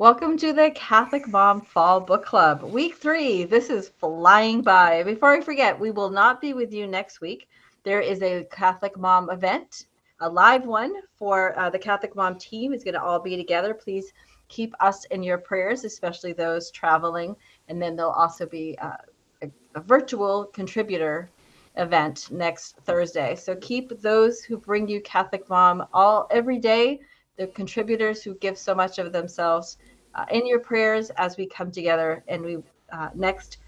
Welcome to the Catholic Mom Fall Book Club, week 3. This is flying by. Before I forget, we will not be with you next week. There is a Catholic Mom event, a live one for the Catholic Mom team. Is going to all be together. Please keep us in your prayers, especially those traveling. And then there'll also be a virtual contributor event next Thursday. So keep those who bring you Catholic Mom every day, the contributors who give so much of themselves, in your prayers as we come together. And we next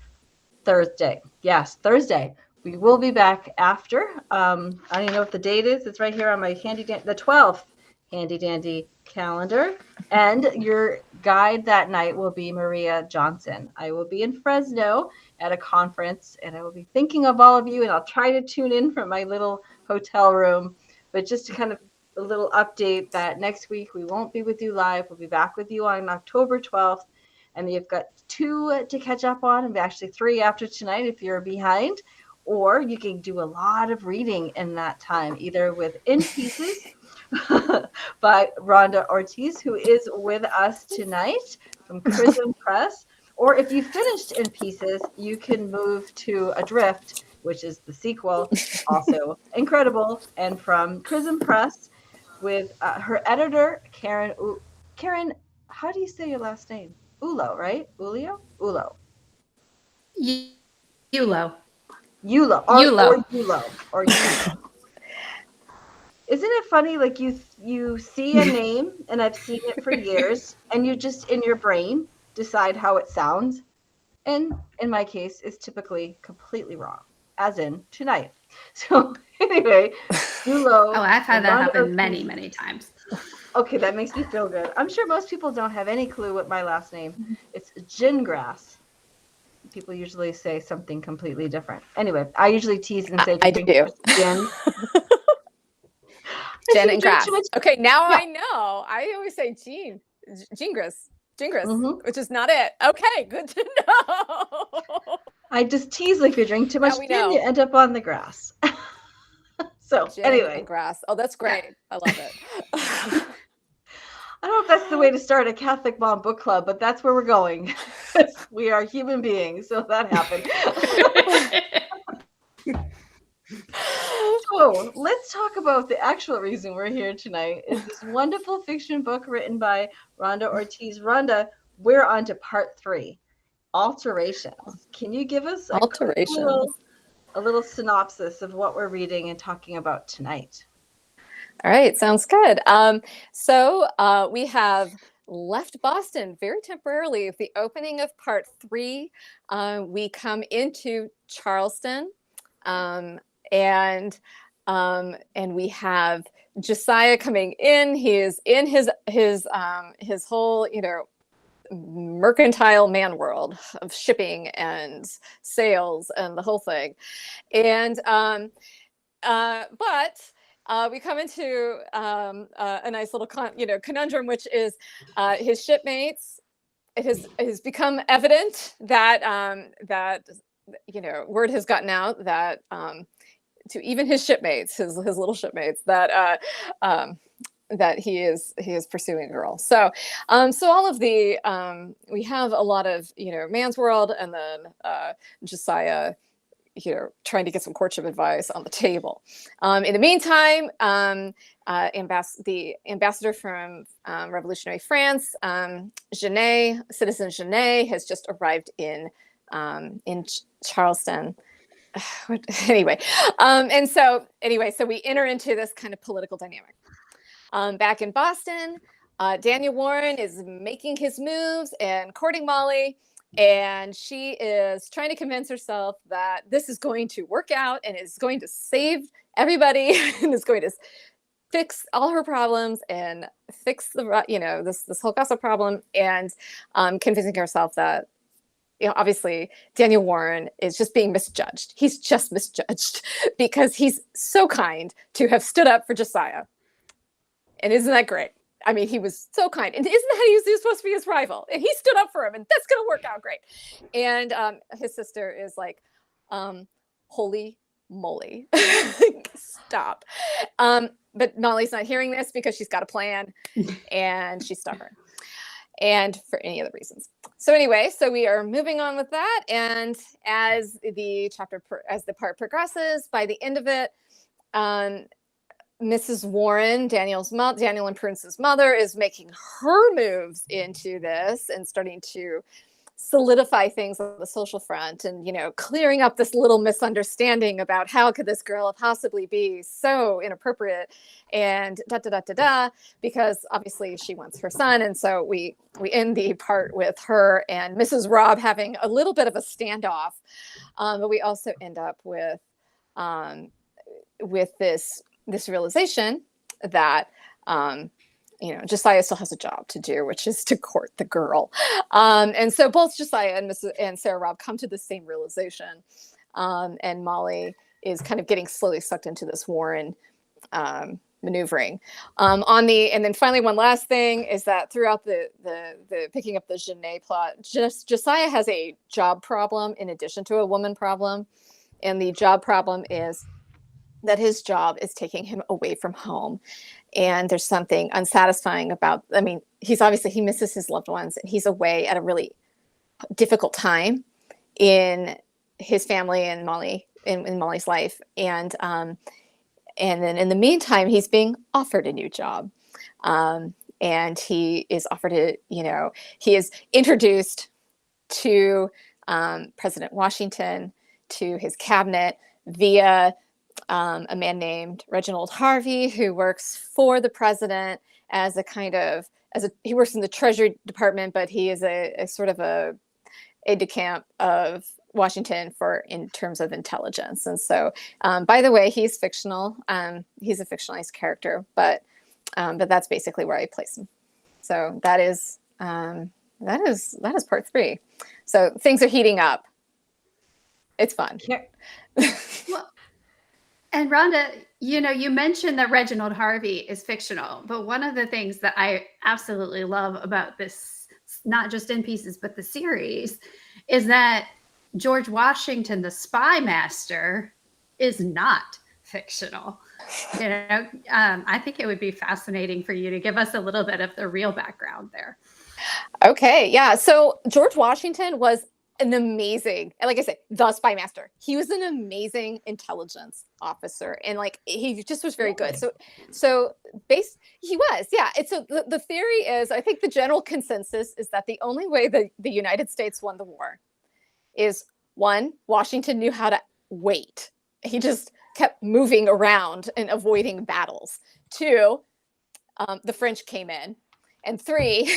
Thursday, yes, Thursday, we will be back after. I don't even know what the date is. It's right here on my the 12th handy dandy calendar. And your guide that night will be Maria Johnson. I will be in Fresno at a conference, and I will be thinking of all of you, and I'll try to tune in from my little hotel room. But just to kind of a little update that next week we won't be with you live. We'll be back with you on October 12th. And you've got 2 to catch up on, and actually 3 after tonight if you're behind. Or you can do a lot of reading in that time, either with In Pieces by Rhonda Ortiz, who is with us tonight from Chrism Press. Or if you finished In Pieces, you can move to Adrift, which is the sequel, also incredible, and from Chrism Press with her editor, Karen. Karen, how do you say your last name? Ulo, right? Ulio? Ulo. Yulo. Yulo. Or Yulo. Or Yulo. Isn't it funny? Like you see a name, and I've seen it for years, and you just in your brain decide how it sounds. And in my case, it's typically completely wrong, as in tonight. So anyway, Yulo. Oh, I've had that happen many, many times. Okay, that makes me feel good. I'm sure most people don't have any clue what my last name. It's Gingrass. People usually say something completely different. Anyway, I usually tease and say, I do. Gin. Gin and grass. Okay, now yeah. I know. I always say Gingras, which is not it. Okay, good to know. I just tease, like, if you drink too much gin, you end up on the grass. So gin anyway. And grass. Oh, that's great. Yeah. I love it. I don't know if that's the way to start a Catholic Mom book club, but that's where we're going. We are human beings, so that happened. So let's talk about the actual reason we're here tonight. Is this wonderful fiction book written by Rhonda Ortiz. Rhonda, we're on to part 3, Alterations. Can you give us a little synopsis of what we're reading and talking about tonight? All right, sounds good. So we have left Boston very temporarily with the opening of part 3. We come into Charleston, and we have Josiah coming in. He is in his whole, mercantile man world of shipping and sales and the whole thing. And but we come into a nice little conundrum, which is his shipmates. It has become evident that word has gotten out that to even his shipmates, his little shipmates, that that he is pursuing a girl. So all of the we have a lot of man's world, and then Josiah trying to get some courtship advice on the table. In the meantime, the ambassador from revolutionary France, citizen Genet, has just arrived in Charleston. Anyway, so we enter into this kind of political dynamic. Back in Boston, Daniel Warren is making his moves and courting Molly. And she is trying to convince herself that this is going to work out and is going to save everybody and is going to fix all her problems and fix this whole gossip problem, and convincing herself that obviously Daniel Warren is just being misjudged. He's just misjudged because he's so kind to have stood up for Josiah. And isn't that great? I mean, he was so kind. And isn't that he was supposed to be his rival? And he stood up for him, and that's going to work out great. And his sister is like, holy moly, stop. But Molly's not hearing this because she's got a plan, and she's stubborn. and for any other reasons. So anyway, so we are moving on with that. And as the part progresses, by the end of it, Mrs. Warren, Daniel and Prudence's mother, is making her moves into this and starting to solidify things on the social front and, clearing up this little misunderstanding about how could this girl possibly be so inappropriate and because obviously she wants her son. And so we end the part with her and Mrs. Robb having a little bit of a standoff. But we also end up with this realization that, Josiah still has a job to do, which is to court the girl. And so both Josiah and Sarah Robb come to the same realization. And Molly is kind of getting slowly sucked into this Warren maneuvering. And then finally, one last thing is that throughout the picking up the Genet plot, Josiah has a job problem in addition to a woman problem. And the job problem is that his job is taking him away from home. And there's something unsatisfying about, he misses his loved ones, and he's away at a really difficult time in his family and in Molly's life. And then in the meantime, he's being offered a new job. And he is offered he is introduced to President Washington, to his cabinet via a man named Reginald Harvey, who works for the president he works in the Treasury Department, but he is a sort of a aide-de-camp of Washington in terms of intelligence. And so, by the way, he's fictional. He's a fictionalized character, but that's basically where I place him. So that is part 3. So things are heating up. It's fun. Well, and Rhonda, you mentioned that Reginald Harvey is fictional, but one of the things that I absolutely love about this, not just In Pieces, but the series, is that George Washington, the spy master, is not fictional. I think it would be fascinating for you to give us a little bit of the real background there. Okay, yeah. So George Washington was an amazing, like I said, the spy master. He was an amazing intelligence officer, and he just was very good. He was, yeah. And so the theory is, I think the general consensus is that the only way the United States won the war is, 1, Washington knew how to wait. He just kept moving around and avoiding battles. 2, the French came in, and 3,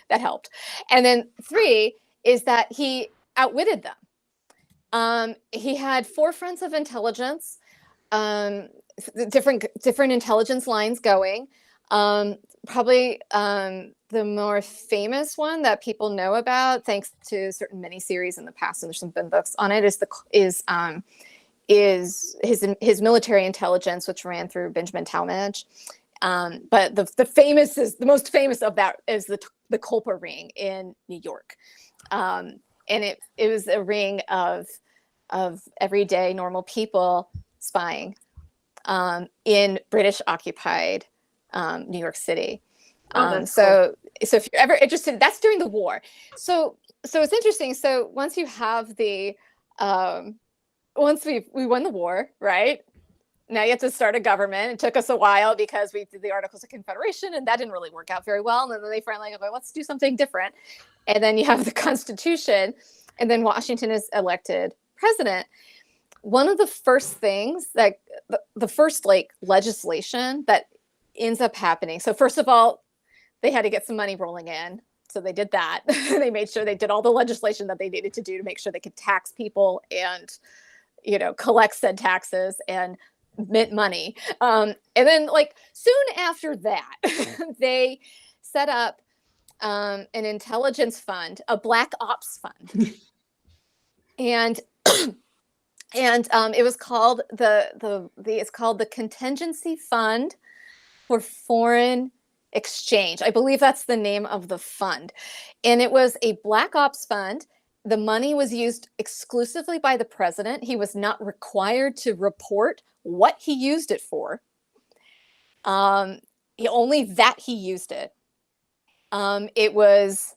that helped. And then 3 is that he outwitted them. He had 4 fronts of intelligence, different intelligence lines going. Probably the more famous one that people know about, thanks to certain miniseries in the past, and there's some been books on it, is his military intelligence, which ran through Benjamin Talmadge. But the most famous of that is the Culper ring in New York. And it was a ring of everyday normal people spying in British occupied New York City. So if you're ever interested, that's during the war. So it's interesting. So once you have once we won the war, right? Now you have to start a government. It took us a while because we did the Articles of Confederation, and that didn't really work out very well. And then they finally go, let's do something different. And then you have the Constitution, and then Washington is elected president. One of the first things that the first legislation that ends up happening. So first of all, they had to get some money rolling in. So they did that. They made sure they did all the legislation that they needed to do to make sure they could tax people and, collect said taxes and mint money. And then soon after that, they set up an intelligence fund, a black ops fund. And it was called it's called the Contingency Fund for Foreign Exchange. I believe that's the name of the fund. And it was a black ops fund. The money was used exclusively by the president. He was not required to report what he used it for. Only that he used it. It was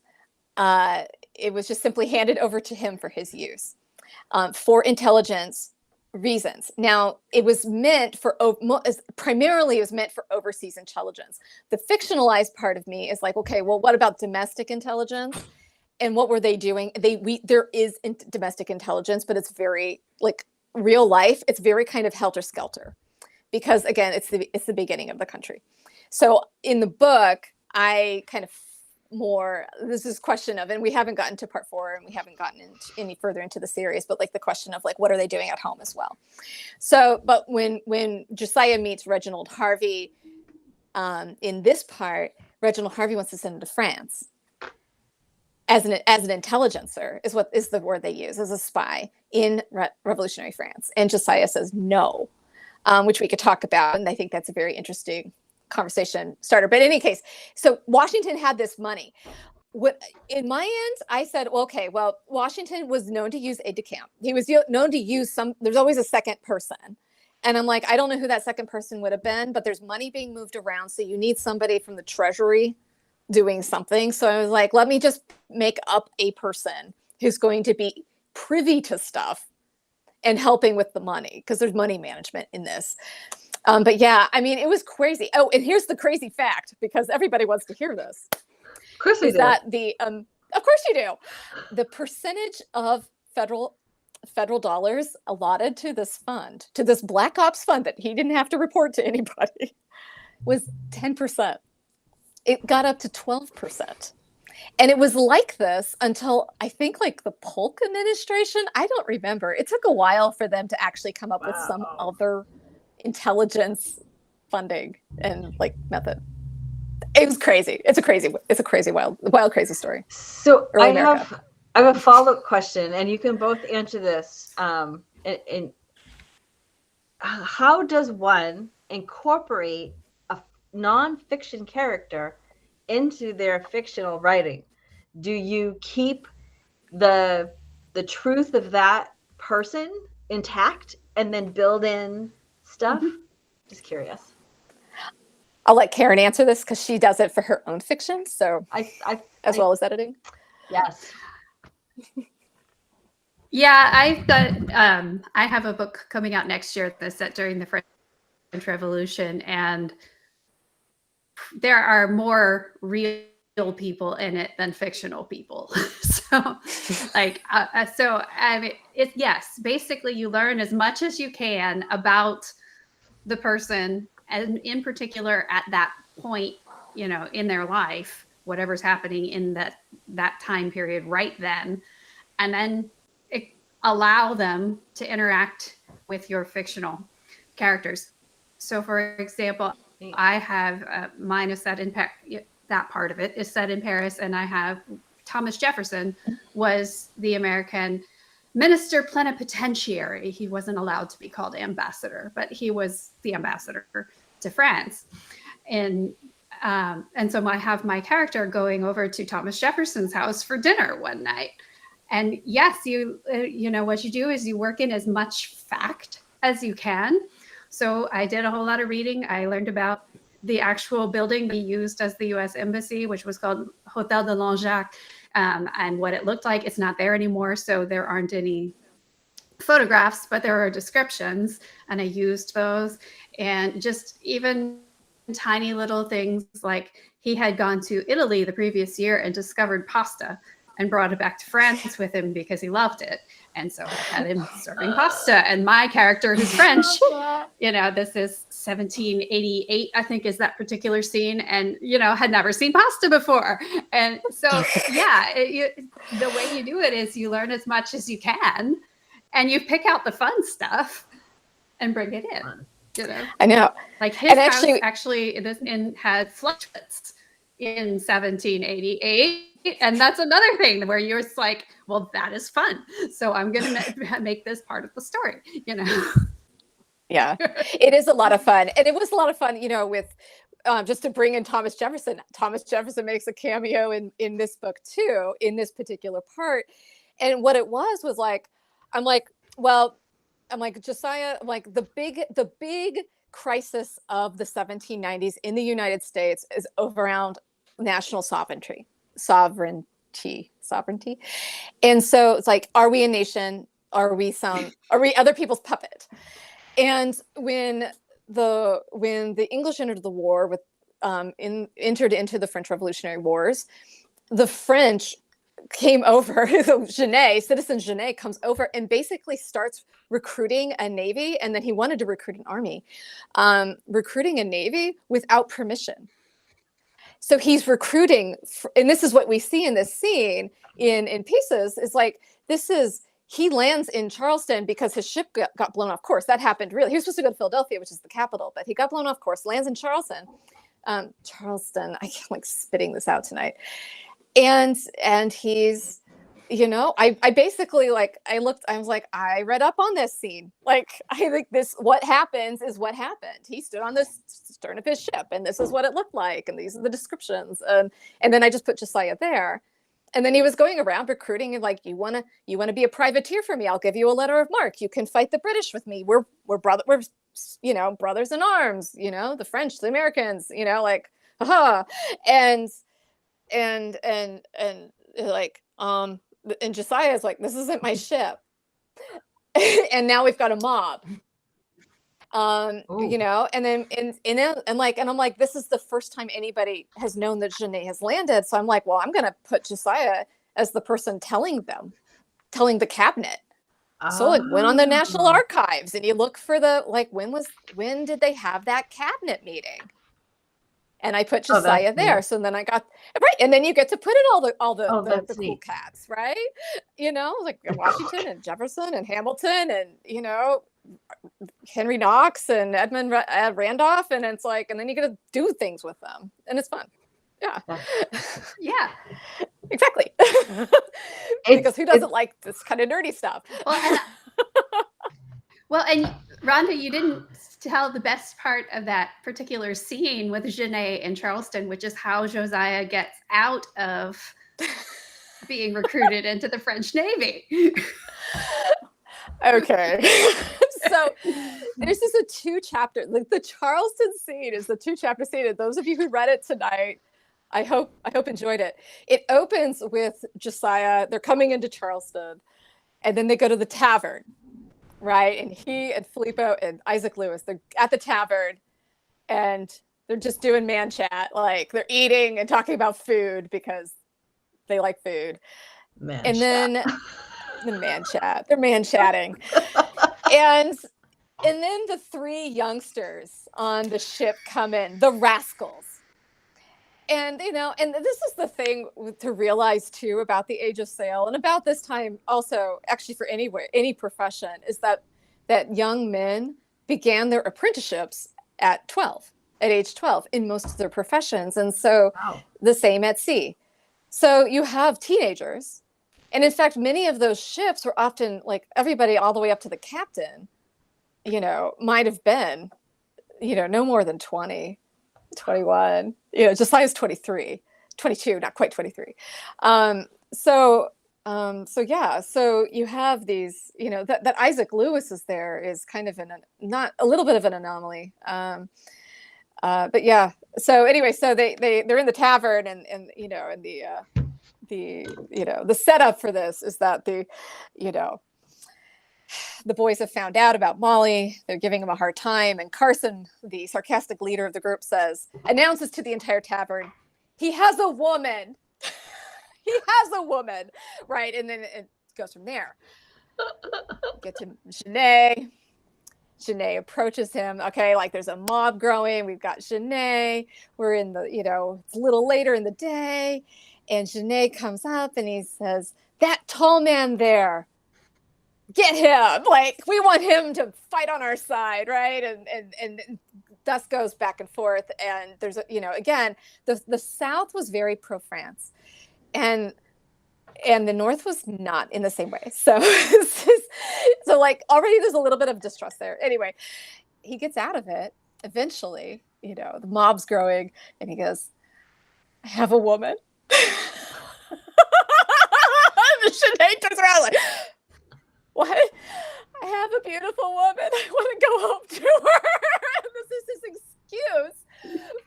just simply handed over to him for his use for intelligence reasons. Now, it was meant for primarily it was meant for overseas intelligence. The fictionalized part of me is like, okay, well, what about domestic intelligence? And what were they doing? There is domestic intelligence, but it's very like real life. It's very kind of helter skelter, because again, it's the beginning of the country. So in the book, I kind of this is question of, and we haven't gotten to part 4 and we haven't gotten any further into the series, but like the question of like, what are they doing at home as well? So, but when Josiah meets Reginald Harvey, in this part, Reginald Harvey wants to send him to France as an intelligencer, is the word they use, as a spy in revolutionary France. And Josiah says no, which we could talk about. And I think that's a very interesting conversation starter. But in any case, so Washington had this money. In my end, I said, well, okay, well, Washington was known to use aide-de-camp. He was known to use there's always a second person. And I'm like, I don't know who that second person would have been, but there's money being moved around. So you need somebody from the Treasury doing something. So I was like, let me just make up a person who's going to be privy to stuff and helping with the money, because there's money management in this. But yeah, I mean, it was crazy. Oh, and here's the crazy fact, because everybody wants to hear this. Of course we do. That of course you do. The percentage of federal dollars allotted to this fund, to this Black Ops fund that he didn't have to report to anybody, was 10%. It got up to 12%. And it was like this until I think like the Polk administration. I don't remember. It took a while for them to actually come up with some other intelligence funding and like method. It was crazy. It's a crazy wild crazy story. So I have a follow-up question, and you can both answer this. And how does one incorporate a nonfiction character into their fictional writing? Do you keep the truth of that person intact and then build in stuff? Mm-hmm. Just curious. I'll let Karen answer this because she does it for her own fiction. So as well as editing. Yes. Yeah, I've got. I have a book coming out next year that's set during the French Revolution, and there are more real people in it than fictional people. So, like, so I mean, yes. Basically, you learn as much as you can about the person, and in particular at that point, in their life, whatever's happening in that time period right then, and then allow them to interact with your fictional characters. So, for example, I have mine is set in that part of it is set in Paris, and I have Thomas Jefferson was the American minister plenipotentiary. He wasn't allowed to be called ambassador, but he was the ambassador to France. And so I have my character going over to Thomas Jefferson's house for dinner one night. And yes, what you do is you work in as much fact as you can. So I did a whole lot of reading. I learned about the actual building we used as the U.S. Embassy, which was called Hotel de Langeac, and what it looked like. It's not there anymore, so there aren't any photographs, but there are descriptions, and I used those. And just even tiny little things like he had gone to Italy the previous year and discovered pasta and brought it back to France with him because he loved it. And so I had him serving pasta. And my character, who's French, this is 1788, I think, is that particular scene, and, had never seen pasta before. And so, yeah, the way you do it is you learn as much as you can, and you pick out the fun stuff and bring it in. I know. Like his house actually had fluctuates in 1788. And that's another thing where you're like, well, that is fun. So I'm going to make this part of the story, Yeah, it is a lot of fun. And it was a lot of fun, with just to bring in Thomas Jefferson. Thomas Jefferson makes a cameo in this book, too, in this particular part. And what it was like, Josiah, like the big crisis of the 1790s in the United States is around national sovereignty. And so it's like, are we a nation? Are we other people's puppet? And when the English entered the war entered into the French Revolutionary Wars, the French came over, Citizen Genet comes over and basically starts recruiting a navy, and then he wanted to recruit an army, recruiting a navy without permission. So he's recruiting, and this is what we see in this scene in Pieces, is like, he lands in Charleston because his ship got blown off course. That happened really. He was supposed to go to Philadelphia, which is the capital, but he got blown off course, lands in Charleston. Charleston, I can't like spitting this out tonight. And he's, I basically like, I was like, I read up on this scene. Like, I think what happens is what happened. He stood on the stern of his ship and this is what it looked like. And these are the descriptions. And then I just put Josiah there. And then he was going around recruiting and like, you want to be a privateer for me? I'll give you a letter of marque. You can fight the British with me. We're brothers in arms, the French, the Americans, like, haha. And like, and Josiah is like, this isn't my ship. And now we've got a mob. And then and I'm like, this is the first time anybody has known that Genet has landed. So I'm like, well, I'm gonna put Josiah as the person telling the cabinet. So like, went on the National Archives and you look for when did they have that cabinet meeting? And I put Josiah there. Cool. So then I got right, and then you get to put in all the cool cats, right? Like Washington and Jefferson and Hamilton and Henry Knox and Edmund Randolph, and it's like, and then you get to do things with them, and it's fun. Yeah, yeah, exactly. Because who doesn't like this kind of nerdy stuff? Well, and Rhonda, you didn't tell the best part of that particular scene with Genet in Charleston, which is how Josiah gets out of being recruited into the French Navy. Okay. So this is a 2-chapter, like the Charleston scene is the 2-chapter scene. And those of you who read it tonight, I hope enjoyed it. It opens with Josiah, they're coming into Charleston, and then they go to the tavern. Right. And he and Filippo and Isaac Lewis, they're at the tavern and they're just doing man chat. Like they're eating and talking about food because they like food. Then the man chat, they're man chatting. and then the 3 youngsters on the ship come in, the rascals. And, and this is the thing to realize too about the age of sail and about this time also actually for any profession is that young men began their apprenticeships at age 12 in most of their professions. And so the same at sea. So you have teenagers. And in fact, many of those ships were often like everybody all the way up to the captain, might have been, no more than 20. 21, Josiah's 23, 22, not quite 23. So you have these, that Isaac Lewis is there is kind of not a little bit of an anomaly. But yeah, so anyway, so they're in the tavern and the setup for this is that the boys have found out about Molly. They're giving him a hard time. And Carson, the sarcastic leader of the group, announces to the entire tavern, he has a woman. He has a woman. Right. And then it goes from there. Get to Genet. Genet approaches him. Okay. Like there's a mob growing. We've got Genet. We're in the, it's a little later in the day. And Genet comes up and he says, that tall man there, get him, like we want him to fight on our side, right? And thus goes back and forth. And there's again, the South was very pro-France and the North was not in the same way. So like already there's a little bit of distrust there. Anyway, he gets out of it eventually, the mob's growing and he goes, I have a woman. The Genet turns around like, what? I have a beautiful woman. I want to go home to her. This is his excuse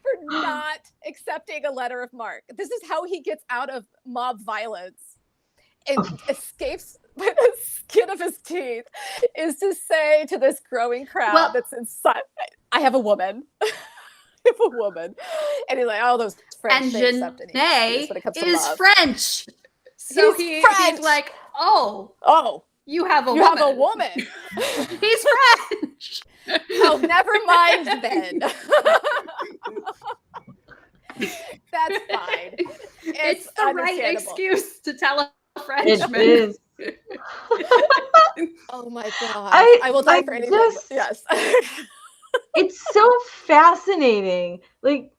for not accepting a letter letter of marque. This is how he gets out of mob violence and escapes by the skin of his teeth, is to say to this growing crowd that's inside, I have a woman. I have a woman. And he's like, oh, those French, and they accept any when it comes to is love. French. So he's like, oh, you have a woman. He's French. Oh, never mind then. That's fine. It's the right excuse to tell a Frenchman. It is. Oh my God. I will die for anything. Yes. It's so fascinating. Like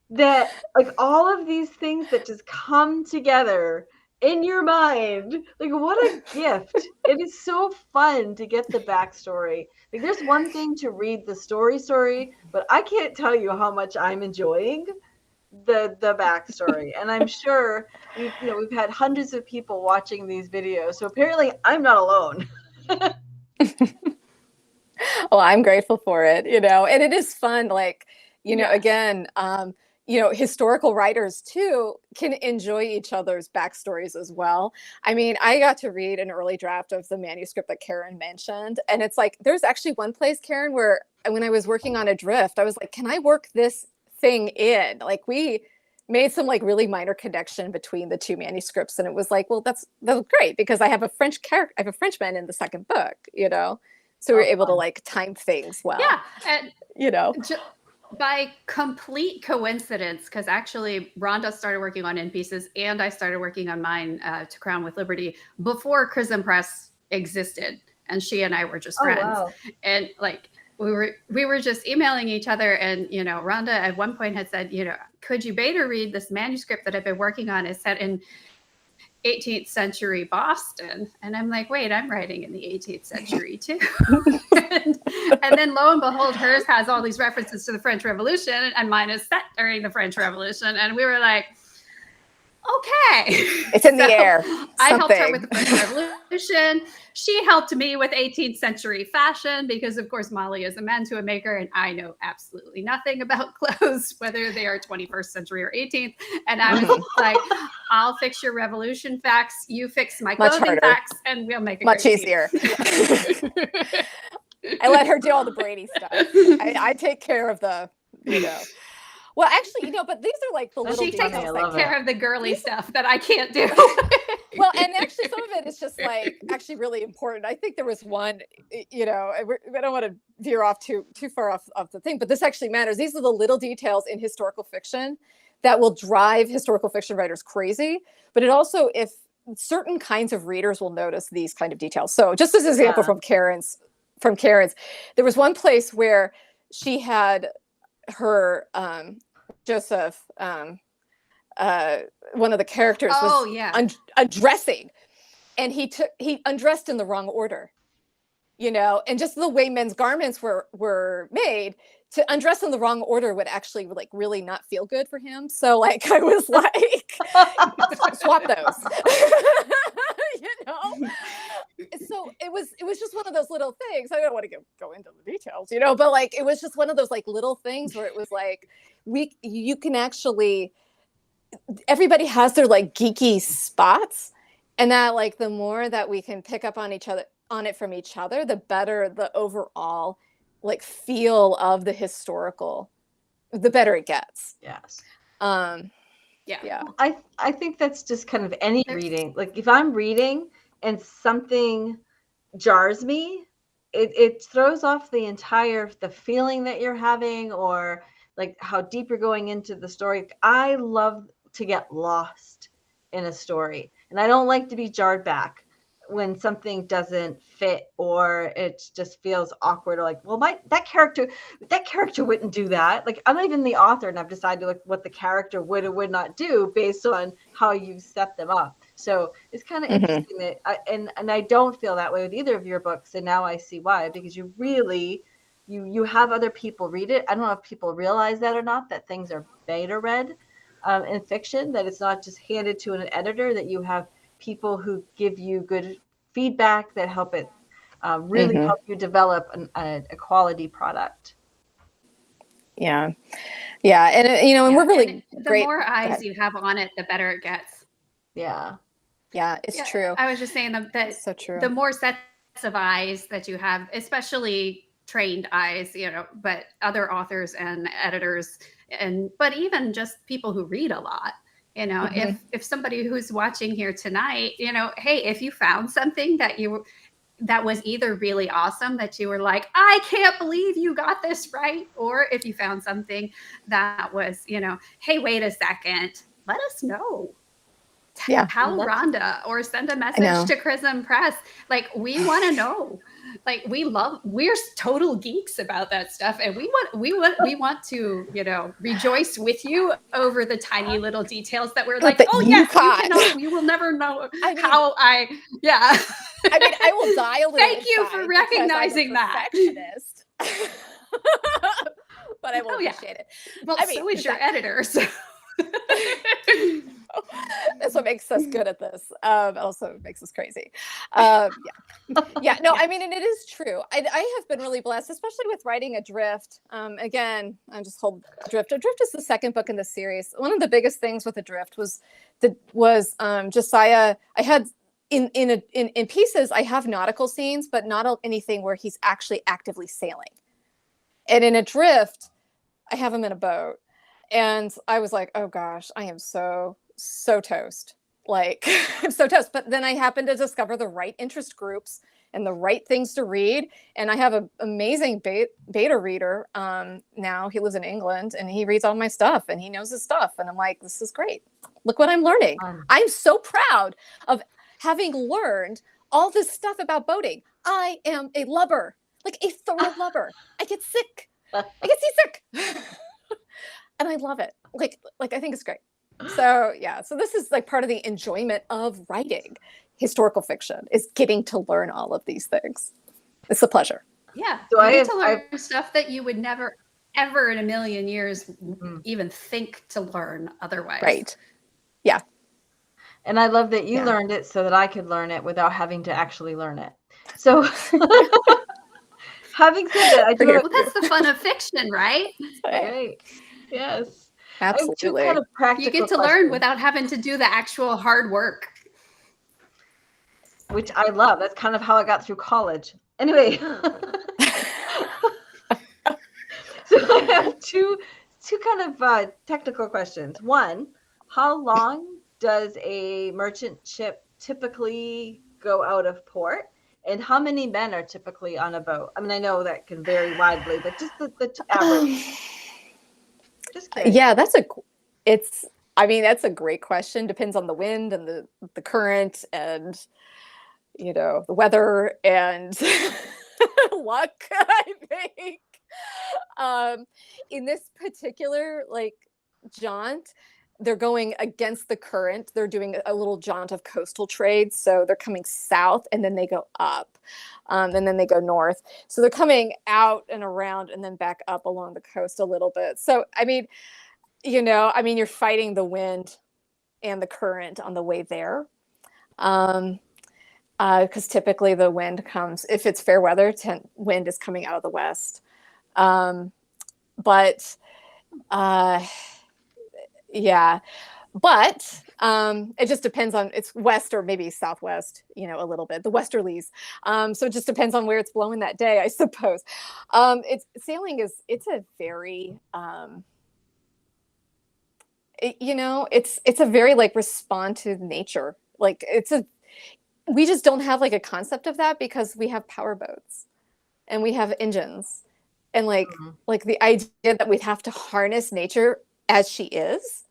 that, like all of these things that just come together in your mind. Like, what a gift. It is so fun to get the backstory. Like, there's one thing to read the story, but I can't tell you how much I'm enjoying the backstory. And I'm sure we've had hundreds of people watching these videos. So apparently I'm not alone. Well, I'm grateful for it, and it is fun. Like, again, historical writers too can enjoy each other's backstories as well. I mean, I got to read an early draft of the manuscript that Karen mentioned. And it's like, there's actually one place, Karen, where when I was working on Adrift, I was like, can I work this thing in? Like, we made some like really minor connection between the two manuscripts. And it was like, well, that's great, because I have a French character, I have a Frenchman in the second book, so we were able to like time things well. Yeah. And by complete coincidence, because actually Rhonda started working on In Pieces and I started working on mine, To Crown with Liberty, before Chrism Press existed. And she and I were just friends. Wow. And like, we were just emailing each other, and Rhonda at one point had said, could you beta read this manuscript that I've been working on? Is set in 18th century Boston. And I'm like, wait, I'm writing in the 18th century too. and then lo and behold, hers has all these references to the French Revolution, and mine is set during the French Revolution. And we were like, okay. It's in the air. I helped her with the French Revolution. She helped me with 18th century fashion, because of course Molly is a mantua maker and I know absolutely nothing about clothes, whether they are 21st century or 18th. And I was like, I'll fix your revolution facts, you fix my clothing facts, and we'll make it much easier. I let her do all the Brady stuff. I take care of the, Well, actually, but these are like the little details. She takes care of the girly stuff that I can't do. Well, and actually some of it is just like actually really important. I think there was one, I don't want to veer off too far off the thing, but this actually matters. These are the little details in historical fiction that will drive historical fiction writers crazy. But it also, if certain kinds of readers will notice these kind of details. So just as an example from Karen's, there was one place where she had her Joseph, one of the characters was undressing, and he undressed in the wrong order, and just the way men's garments were made, to undress in the wrong order would actually like really not feel good for him. So like I was like, swap those. So it was just one of those little things. I don't want to go into the details, but like it was just one of those like little things where it was like you can actually, everybody has their like geeky spots, and that like the more that we can pick up on it from each other, the better the overall like feel of the historical, the better it gets. Yes. Yeah. I think that's just kind of any reading. Like if I'm reading and something jars me, it throws off the feeling that you're having, or like how deep you're going into the story. I love to get lost in a story, and I don't like to be jarred back when something doesn't fit, or it just feels awkward, or like, well, that character wouldn't do that. Like, I'm not even the author, and I've decided like what the character would or would not do based on how you set them up. So it's kind of interesting that and I don't feel that way with either of your books, and now I see why, because you really you have other people read it. I don't know if people realize that or not, that things are beta read in fiction, that it's not just handed to an editor, that you have people who give you good feedback that help it really help you develop a quality product. Yeah. Yeah, and and we're really the great. more eyes you have on it, the better it gets. Yeah. Yeah, it's true. I was just saying that so true. The more sets of eyes that you have, especially trained eyes, but other authors and editors, but even just people who read a lot. If somebody who's watching here tonight, hey, if you found something that was either really awesome that you were like, I can't believe you got this right, or if you found something that was, hey, wait a second, let us know. Tell Rhonda or send a message to Chrism Press. Like, we want to know. Like, we're total geeks about that stuff, and we want to, rejoice with you over the tiny little details that we're like, oh yes, you will never know how I will die a little. Thank you for recognizing that. But I will appreciate it. Well, so is your editor. So. That's what makes us good at this. Also makes us crazy. No, I mean, and it is true. I have been really blessed, especially with writing Adrift. Again, I'm just called Adrift. Adrift is the second book in the series. One of the biggest things with Adrift was Josiah. I had in pieces, I have nautical scenes, but not anything where he's actually actively sailing. And in Adrift, I have him in a boat. And I was like, oh gosh, I am so toast. Like, I'm so toast. But then I happened to discover the right interest groups and the right things to read. And I have an amazing beta reader. Now he lives in England and he reads all my stuff and he knows his stuff. And I'm like, this is great. Look what I'm learning. I'm so proud of having learned all this stuff about boating. I am a lubber, like a thorough lubber. I get sick. I get seasick. And I love it. Like I think it's great. So so this is like part of the enjoyment of writing historical fiction, is getting to learn all of these things. It's a pleasure. Yeah. So you get to learn stuff that you would never, ever in a million years even think to learn otherwise. Right. Yeah. And I love that you learned it so that I could learn it without having to actually learn it. So having said that, well, that's the fun of fiction, right? Right. Yes. Absolutely. Kind of you get to learn without having to do the actual hard work. Which I love. That's kind of how I got through college. Anyway. So I have two kind of technical questions. One, how long does a merchant ship typically go out of port? And how many men are typically on a boat? I mean, I know that can vary widely, but just the average. Yeah, that's a great question. Depends on the wind and the current and the weather and luck, I think. In this particular jaunt, they're going against the current. They're doing a little jaunt of coastal trade. So they're coming south and then they go up and then they go north. So they're coming out and around and then back up along the coast a little bit. So, I mean, you're fighting the wind and the current on the way there. Because typically the wind comes, if it's fair weather, wind is coming out of the west. But it just depends on, it's west or maybe southwest, a little bit, the westerlies. So it just depends on where it's blowing that day, I suppose. It's a very, it's a very respond to nature. We just don't have a concept of that because we have power boats and we have engines and the idea that we'd have to harness nature as she is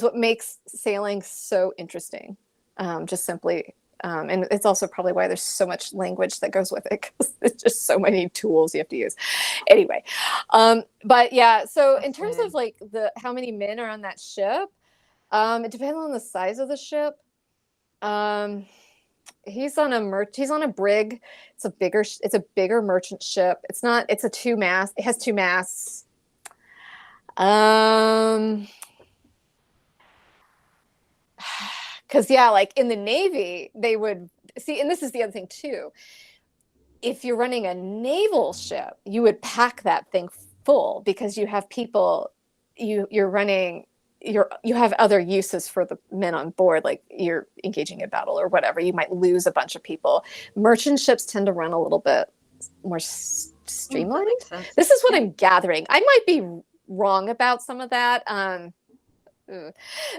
what makes sailing so interesting. Just simply, and it's also probably why there's so much language that goes with it, because it's just so many tools you have to use. Anyway, but yeah, so in terms of how many men are on that ship, it depends on the size of the ship. He's on a brig. It's a bigger merchant ship. It's a 2-mast. It has 2 masts. Because in the Navy, they would see, and this is the other thing too. If you're running a naval ship, you would pack that thing full because you have people you're running, you have other uses for the men on board, like you're engaging in battle or whatever. You might lose a bunch of people. Merchant ships tend to run a little bit more streamlined. That makes sense. This is what I'm gathering. I might be wrong about some of that.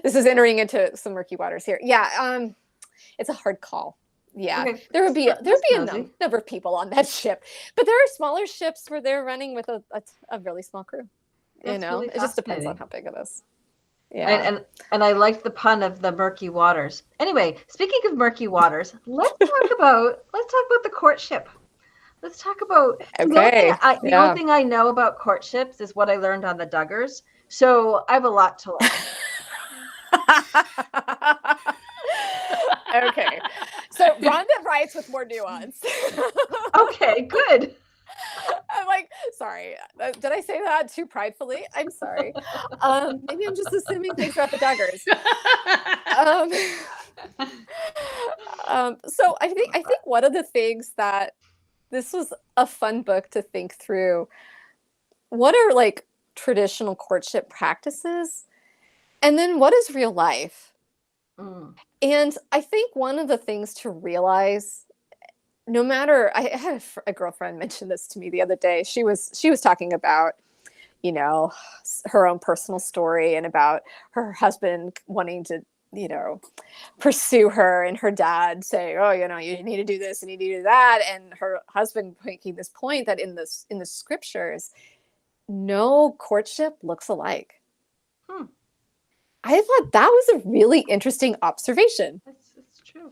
This is entering into some murky waters here. Yeah, it's a hard call. Yeah, Okay. there would be a number of people on that ship, but there are smaller ships where they're running with a really small crew. That's really It just depends on how big it is. Yeah, and I like the pun of the murky waters. Anyway, speaking of murky waters, let's talk about the courtship. Let's talk about the only thing I know about courtships is what I learned on the Duggars. So I have a lot to learn. Okay. So Rhonda writes with more nuance. Okay, good. I'm like, sorry. Did I say that too pridefully? I'm sorry. Maybe I'm just assuming things about the Duggars. So I think one of the things that this was a fun book to think through. What are like traditional courtship practices? And then what is real life? And I think one of the things to realize, no matter, I had a girlfriend mention this to me the other day. She was talking about, her own personal story and about her husband wanting to, pursue her, and her dad say, oh, you need to do this and you need to do that. And her husband making this point that in the scriptures, no courtship looks alike. I thought that was a really interesting observation. That's true.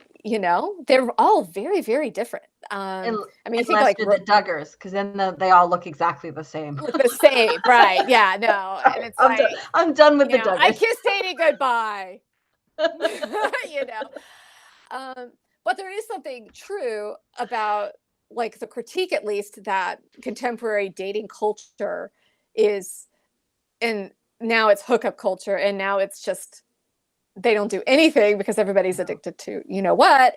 They're all very, very different. You think like the Duggars, because then they all look exactly the same. Look the same, right? Yeah, no. And it's I'm done with the Duggars. I kissed Sadie goodbye. But there is something true about, like, the critique, at least, that contemporary dating culture is, and now it's hookup culture, and now it's just they don't do anything because everybody's addicted to what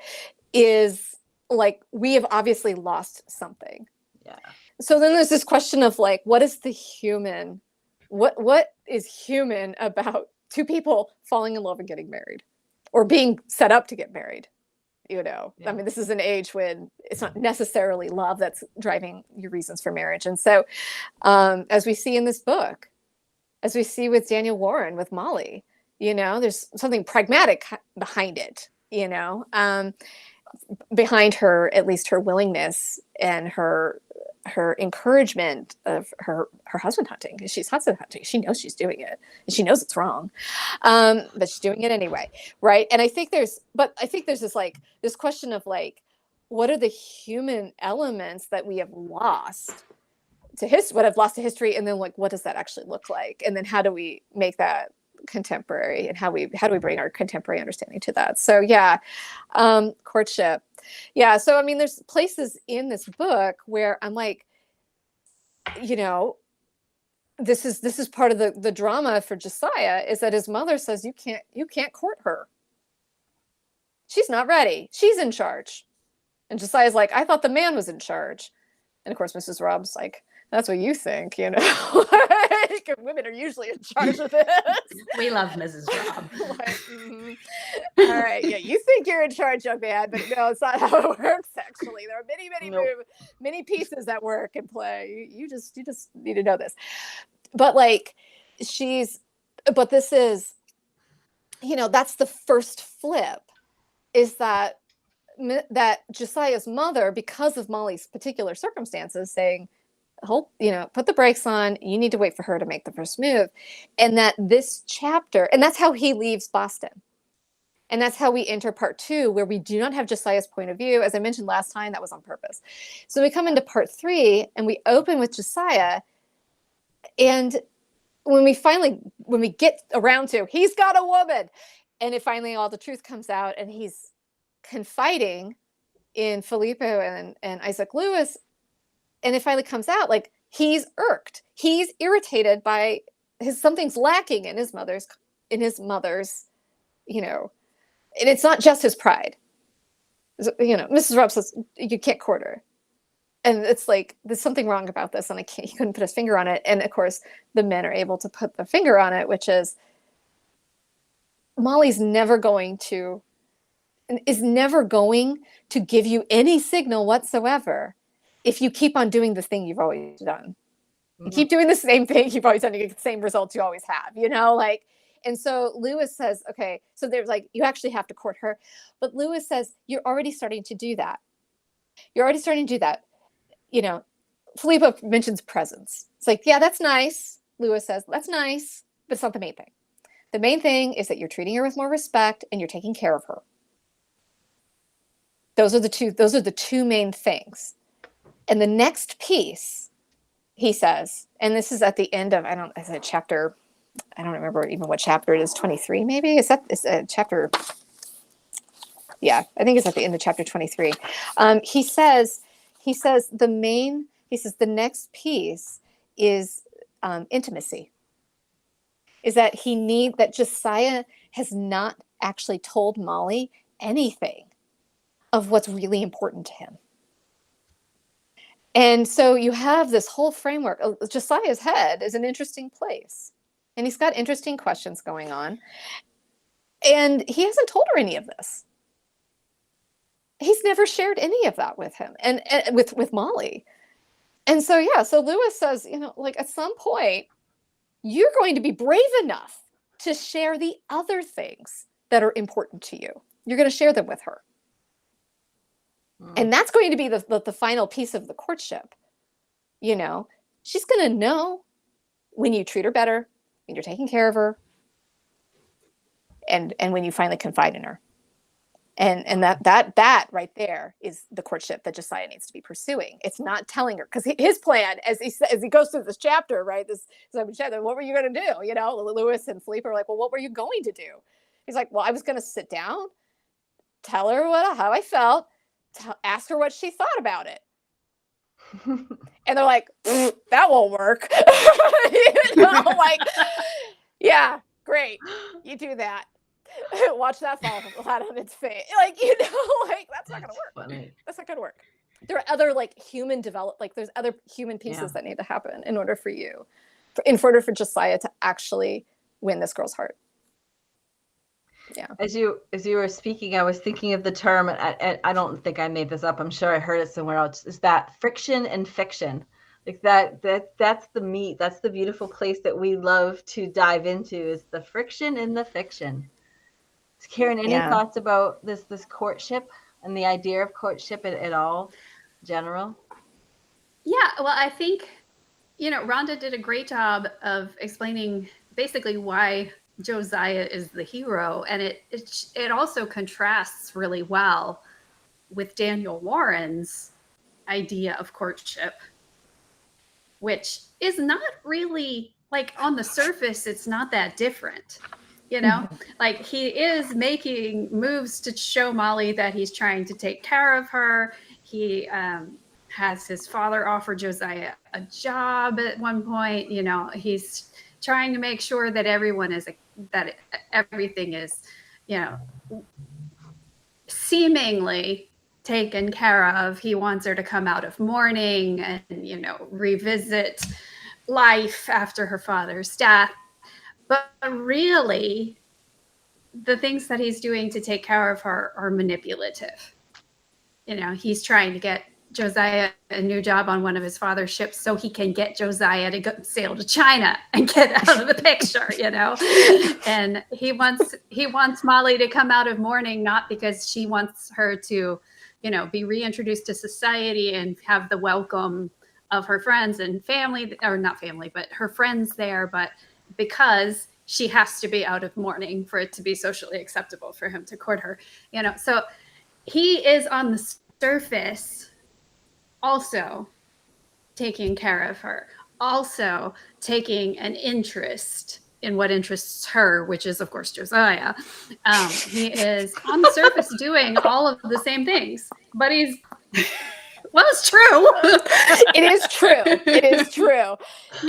is, like, we have obviously lost something. Yeah. So then there's this question of, like, what is the human? What is human about two people falling in love and getting married, or being set up to get married? Yeah. I mean, this is an age when it's not necessarily love that's driving your reasons for marriage. And so, as we see in this book, as we see with Daniel Warren, with Molly, there's something pragmatic behind it, behind her, at least her willingness and her encouragement of her husband hunting. She's husband hunting. She knows she's doing it, and she knows it's wrong, but she's doing it anyway, right? And I think there's this question of, like, what are the human elements that we have lost to history? What have lost to history, and then, like, what does that actually look like? And then how do we make that contemporary, and how do we bring our contemporary understanding to that? So courtship. Yeah. So, I mean, there's places in this book where I'm like, this is part of the drama for Josiah, is that his mother says, you can't court her. She's not ready. She's in charge. And Josiah's like, I thought the man was in charge. And of course, Mrs. Rob's like, that's what you think, Women are usually in charge of this. We love Mrs. Rob. All right, yeah, you think you're in charge, young man, but no, it's not how it works. Actually, there are many pieces at work and play. You just need to know this. But, like, but this is, that's the first flip, is that Josiah's mother, because of Molly's particular circumstances, saying, put the brakes on, you need to wait for her to make the first move. And that this chapter, and that's how he leaves Boston. And that's how we enter part 2, where we do not have Josiah's point of view. As I mentioned last time, that was on purpose. So we come into part 3, and we open with Josiah. And when we get around to, he's got a woman, and finally all the truth comes out, and he's confiding in Filippo and Isaac Lewis. And it finally comes out, like, he's irked. He's irritated by something's lacking in his mother's, and it's not just his pride. Mrs. Rob says, you can't court her. And it's like, there's something wrong about this, and he couldn't put his finger on it. And of course, the men are able to put the finger on it, which is Molly's never going to give you any signal whatsoever if you keep on doing the thing you've always done. You keep doing the same thing you've always done, you get the same results you always have, like. And so Lewis says, okay, so there's like, you actually have to court her. But Lewis says, you're already starting to do that. Filippo mentions presence. It's like, yeah, that's nice. Lewis says, that's nice, but it's not the main thing. The main thing is that you're treating her with more respect and you're taking care of her. Those are the two main things. And the next piece, he says, and this is at the end of, I don't remember even what chapter it is, 23 maybe? Is a chapter? Yeah, I think it's at the end of chapter 23. He says the next piece is intimacy. Is that that Josiah has not actually told Molly anything of what's really important to him. And so you have this whole framework. Josiah's head is an interesting place. And he's got interesting questions going on. And he hasn't told her any of this. He's never shared any of that with him and with Molly. And so, so Lewis says, at some point, you're going to be brave enough to share the other things that are important to you. You're going to share them with her. And that's going to be the final piece of the courtship. She's going to know when you treat her better, when you're taking care of her, and when you finally confide in her. And that right there is the courtship that Josiah needs to be pursuing. It's not telling her, because his plan, as he goes through this chapter, right? What were you going to do? Lewis and Filippo are like, well, what were you going to do? He's like, well, I was going to sit down, tell her how I felt, ask her what she thought about it. And they're like, that won't work. Yeah, great. You do that. Watch that fall flat on its face. That's not going to work. Funny. That's not going to work. There are other there's other human pieces that need to happen in order for Josiah to actually win this girl's heart. Yeah. As you were speaking, I was thinking of the term, and I don't think I made this up. I'm sure I heard it somewhere else. Is that friction and fiction? Like that's the meat. That's the beautiful place that we love to dive into, is the friction and the fiction. Karen, any thoughts about this courtship and the idea of courtship at all, in general? Yeah, well, I think, Rhonda did a great job of explaining basically why Josiah is the hero, and it also contrasts really well with Daniel Warren's idea of courtship, which is not really, on the surface, it's not that different. He is making moves to show Molly that he's trying to take care of her. He has his father offer Josiah a job at one point. He's trying to make sure that everything is, seemingly taken care of. He wants her to come out of mourning and, revisit life after her father's death. But really, the things that he's doing to take care of her are manipulative. He's trying to get Josiah a new job on one of his father's ships so he can get Josiah to go sail to China and get out of the picture, And he wants Molly to come out of mourning, not because she wants her to, be reintroduced to society and have the welcome of her friends and family, or not family, but her friends there, but because she has to be out of mourning for it to be socially acceptable for him to court her, So he is on the surface also taking care of her, also taking an interest in what interests her, which is, of course, Josiah. He is on the surface doing all of the same things, but he's Well, it's true. It is true. It is true.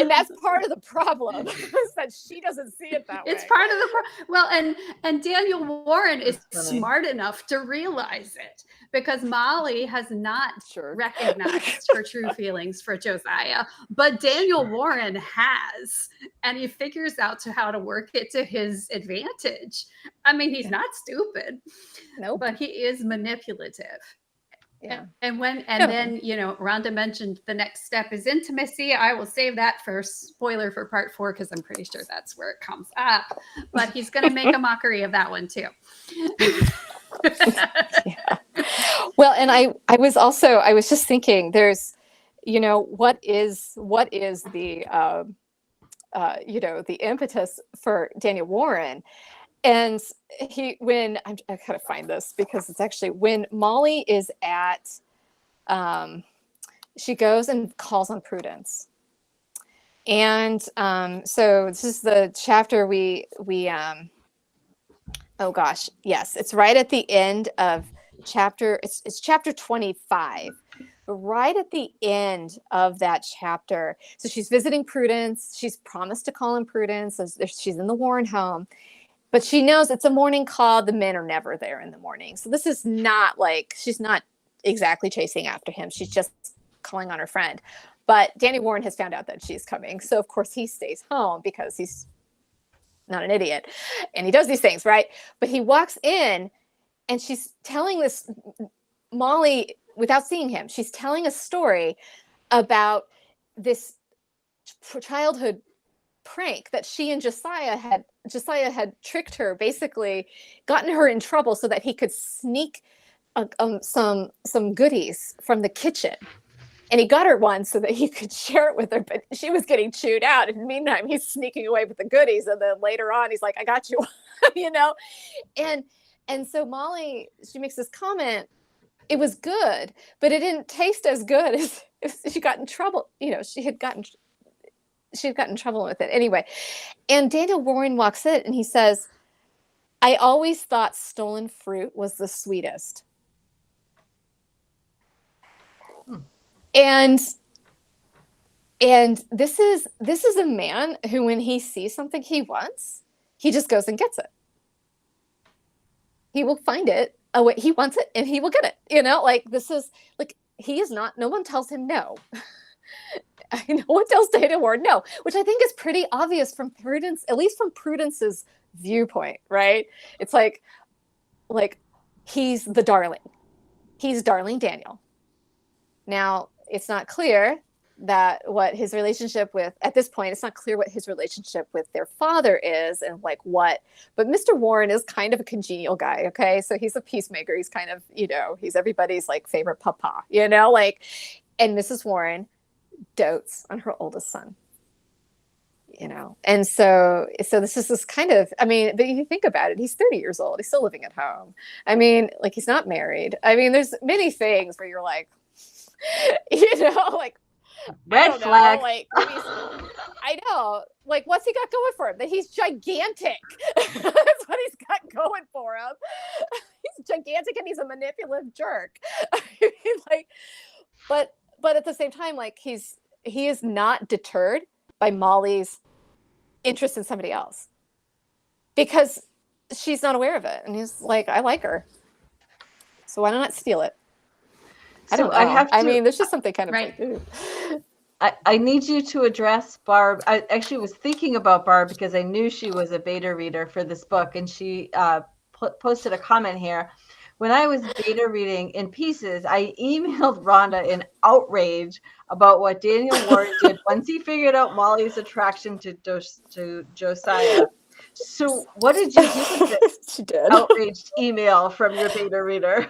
And that's part of the problem is that she doesn't see it that It's way. part of the well, and Daniel Warren is That's funny. smart enough to realize it because Molly has not Sure. recognized her true feelings for Josiah, but Daniel Warren has, and he figures out how to work it to his advantage. I mean, he's not stupid, Nope. but he is manipulative. Yeah. And then, you know, Rhonda mentioned the next step is intimacy. I will save that for spoiler for part 4 because I'm pretty sure that's where it comes up. But he's going to make a mockery of that one too. Yeah. Well, and I was just thinking, there's, you know, what is the you know, the impetus for Daniel Warren. And I gotta find this because it's actually when Molly is at, she goes and calls on Prudence. And so this is the chapter oh gosh, yes, it's right at the end of it's chapter 25. Right at the end of that chapter. So she's visiting Prudence. She's promised to call on Prudence. She's in the Warren home. But she knows it's a morning call. The men are never there in the morning. So this is not like, she's not exactly chasing after him. She's just calling on her friend. But Danny Warren has found out that she's coming. So, of course, he stays home because he's not an idiot. And he does these things, right? But he walks in and she's telling this, Molly, without seeing him, she's telling a story about this childhood prank that she and Josiah had tricked her, basically gotten her in trouble so that he could sneak some goodies from the kitchen. And he got her one so that he could share it with her, but she was getting chewed out. And meantime, he's sneaking away with the goodies. And then later on, he's like, I got you, you know? And so Molly, she makes this comment, it was good, but it didn't taste as good as if she got in trouble. You know, she had gotten in trouble with it anyway. And Daniel Warren walks in and he says, I always thought stolen fruit was the sweetest. And this is a man who, when he sees something he wants, he just goes and gets it. He will find it. Oh, wait, he wants it and he will get it. You know, like this is like, he is not, no one tells him no. No one tells Daniel Warren no, which I think is pretty obvious from Prudence, at least from Prudence's viewpoint, right? It's like he's the darling. He's darling Daniel. Now, it's not clear that what his relationship with, at this point, it's not clear what his relationship with their father is and like what, but Mr. Warren is kind of a congenial guy, okay? So he's a peacemaker. He's kind of, you know, he's everybody's like favorite papa, you know, like, and Mrs. Warren dotes on her oldest son, you know? And so this is this kind of, I mean, but you think about it, he's 30 years old. He's still living at home. I mean, like he's not married. I mean, there's many things where you're like, you know, like red flag. Like, I know, like, what's he got going for him? That he's gigantic. That's what he's got going for him. He's gigantic and he's a manipulative jerk. I mean, like, but at the same time, like he is not deterred by Molly's interest in somebody else because she's not aware of it, and he's like, I like her, so why not steal it? I don't know. I mean, there's just something kind of right. Like, I need you to address Barb. I actually was thinking about Barb because I knew she was a beta reader for this book, and she posted a comment here. When I was beta reading In Pieces, I emailed Rhonda in outrage about what Daniel Warren did once he figured out Molly's attraction to Josiah. So what did you do with this outraged email from your beta reader?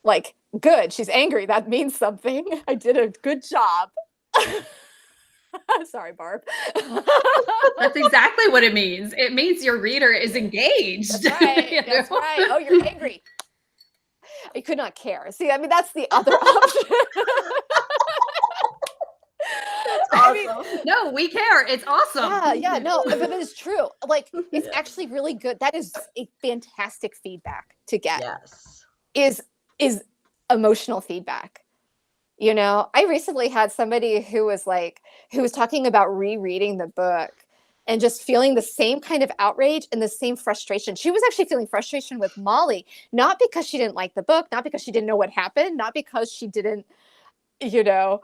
Like, good. She's angry. That means something. I did a good job. Sorry, Barb. That's exactly what it means. It means your reader is engaged. That's right. That's right. Oh, you're angry. I could not care. See, I mean, that's the other option. Awesome. mean, no, we care. It's awesome. Yeah, no, but it is true. Like, it's actually really good. That is a fantastic feedback to get. Yes. Is emotional feedback. You know, I recently had somebody who was talking about rereading the book and just feeling the same kind of outrage and the same frustration. She was actually feeling frustration with Molly, not because she didn't like the book, not because she didn't know what happened, not because she didn't, you know,